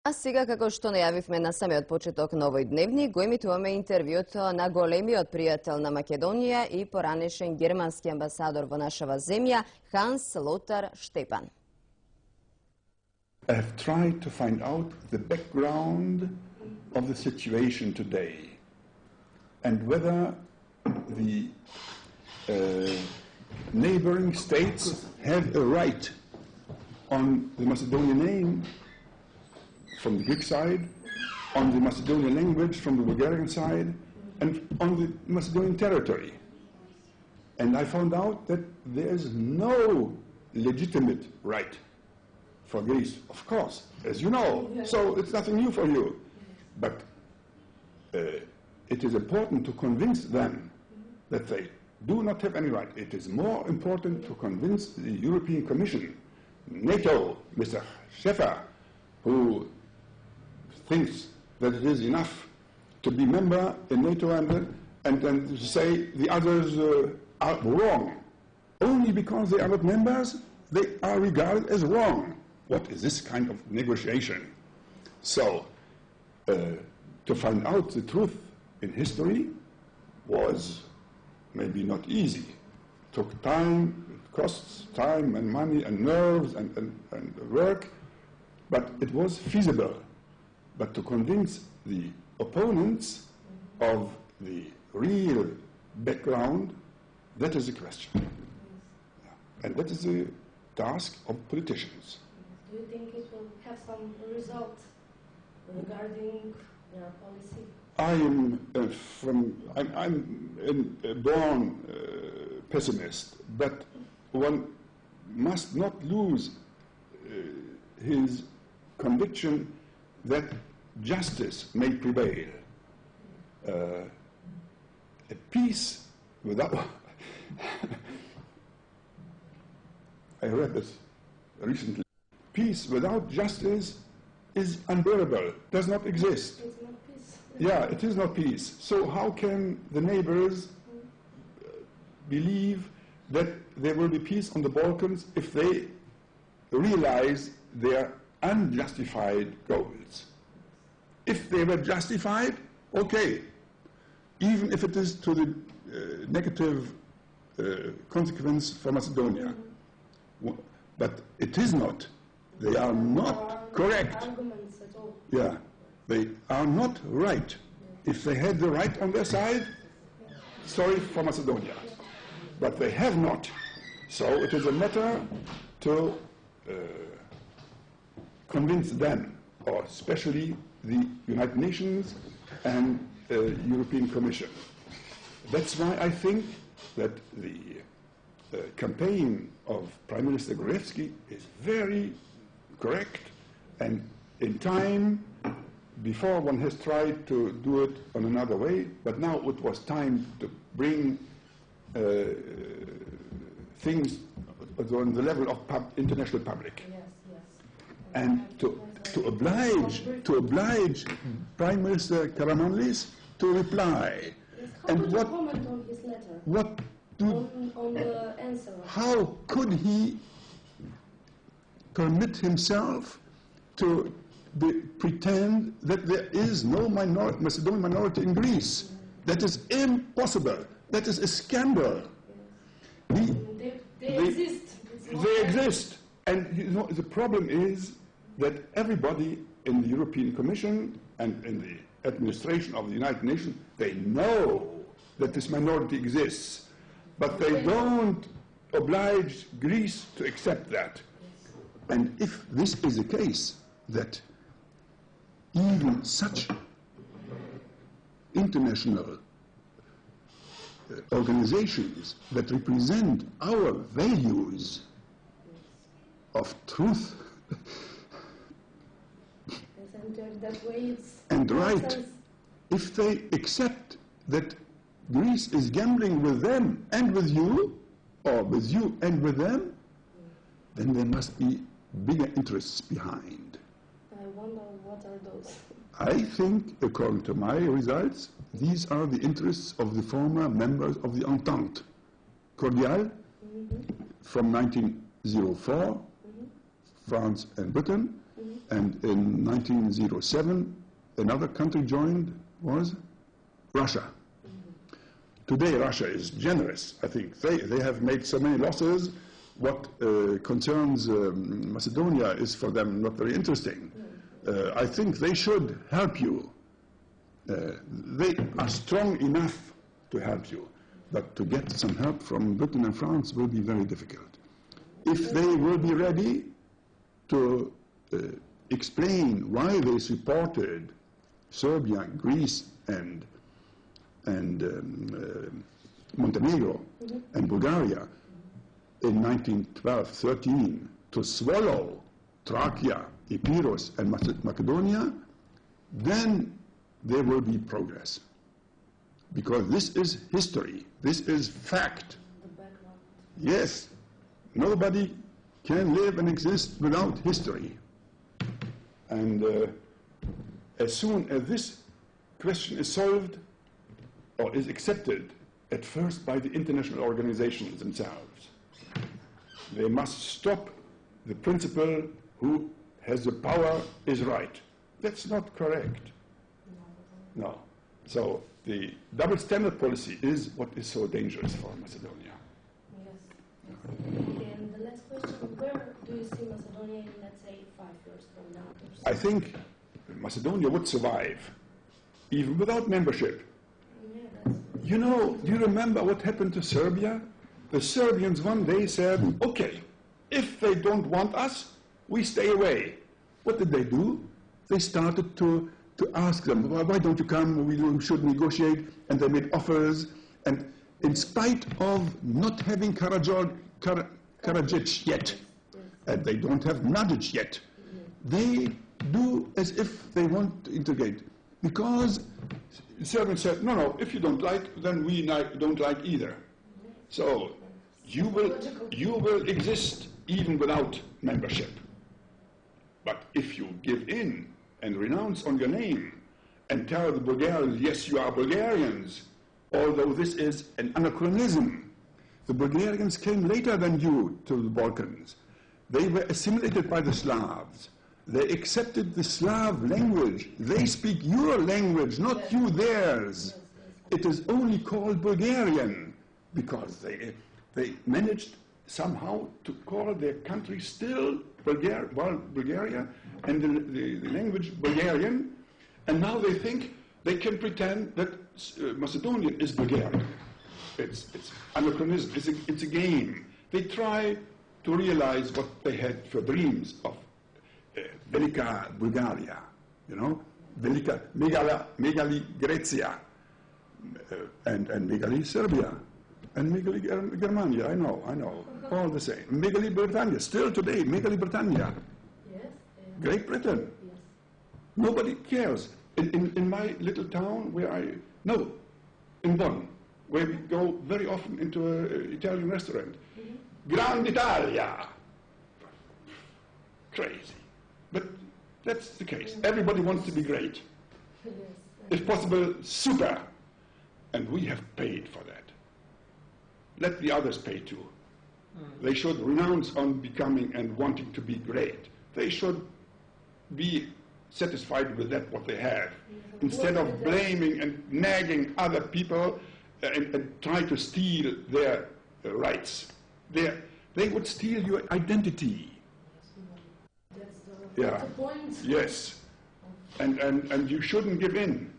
А сега, како што најавивме на самиот почеток на овој дневник, го емитуваме интервјуто на големиот пријател на Македонија и поранешен германски амбасадор во нашава земја, Ханс Лотар Штепан. I have tried to find out the background of the situation today and whether the neighboring states have a right on the Macedonian name from the Greek side, on the Macedonian language from the Bulgarian side, and on the Macedonian territory. And I found out that there is no legitimate right for Greece, of course, as you know, so it's nothing new for you. But it is important to convince them that they do not have any right. It is more important to convince the European Commission, NATO, Mr. Schäfer, who thinks that it is enough to be member in NATO and to say the others are wrong. Only because they are not members, they are regarded as wrong. What is this kind of negotiation? So, to find out the truth in history was maybe not easy. It took time, it costs time and money and nerves and work, but it was feasible. But to convince the opponents of the real background, that is the question. Yeah. And that is the task of politicians. Do you think it will have some result regarding their policy? I'm a born pessimist, but one must not lose his conviction that justice may prevail. A peace without... I read this recently. Peace without justice is unbearable, does not exist. It's not peace. Yeah, it is not peace. So how can the neighbors believe that there will be peace on the Balkans if they realize their unjustified goals? If they were justified, okay, even if it is to the negative consequence for Macedonia. But it is not. They are not correct. Arguments at all. Yeah, they are not right. If they had the right on their side, sorry for Macedonia. But they have not. So it is a matter to convince them, or especially the United Nations and European Commission. That's why I think that the campaign of Prime Minister Gruevski is very correct, and in time, before one has tried to do it on another way, but now it was time to bring things on the level of international public. Yes, yes. And to oblige Prime Minister Karamanlis to reply. Yes. How would you comment on his letter? On the answer? How could he permit himself to pretend that there is no Macedonian minority in Greece? That is impossible. That is a scandal. Yes. They exist. They exist. And you know, the problem is that everybody in the European Commission and in the administration of the United Nations, they know that this minority exists, but they don't oblige Greece to accept that. And if this is the case, that even such international organizations that represent our values of truth and right, if they accept that Greece is gambling with them and with you, or with you and with them, then there must be bigger interests behind. I wonder what are those? I think, according to my results, these are the interests of the former members of the Entente Cordiale from 1904, France and Britain, And in 1907, another country joined, was Russia. Today, Russia is generous, I think. They have made so many losses. What concerns Macedonia is for them not very interesting. I think they should help you. They are strong enough to help you, but to get some help from Britain and France will be very difficult. If they will be ready to explain why they supported Serbia, Greece, and Montenegro and Bulgaria in 1912-13 to swallow Thracia, Epirus, and Macedonia, then there will be progress. Because this is history, this is fact. Yes, nobody can live and exist without history. And as soon as this question is solved, or is accepted at first by the international organizations themselves, they must stop the principle who has the power is right. That's not correct. No. So the double standard policy is what is so dangerous for Macedonia. Yes. Okay, and the last question, where do you see Macedonia in, let's say, 5 years from now? I think Macedonia would survive, even without membership. You know, do you remember what happened to Serbia? The Serbians one day said, okay, if they don't want us, we stay away. What did they do? They started to ask them, why don't you come? We should negotiate. And they made offers. And in spite of not having Karadzic yet, and they don't have Mladic yet, they do as if they want to integrate. Because the Serbians said, no, if you don't like, then we don't like either. So you will exist even without membership. But if you give in and renounce on your name and tell the Bulgarians, yes, you are Bulgarians, although this is an anachronism. The Bulgarians came later than you to the Balkans. They were assimilated by the Slavs. They accepted the Slav language. They speak your language, not you theirs. It is only called Bulgarian because they managed somehow to call their country still Bulgaria and the language Bulgarian, and now they think they can pretend that Macedonian is Bulgarian. It's anachronism. It's a game. They try to realize what they had for dreams of Velika Bulgaria, you know, Velika Megali Grecia, and Megali Serbia, and Megali Germania. I know, all the same. Megali Britannia, still today, Megali Britannia. Yes. Great Britain. Yes. Nobody cares. In my little town in Bonn, where we go very often into an Italian restaurant. Grand Italia. Crazy. But that's the case. Everybody wants to be great. Yes. If possible, super. And we have paid for that. Let the others pay too. They should renounce on becoming and wanting to be great. They should be satisfied with that, what they have, instead of blaming and nagging other people and try to steal their rights. They would steal your identity. That's the point. Yes. And you shouldn't give in.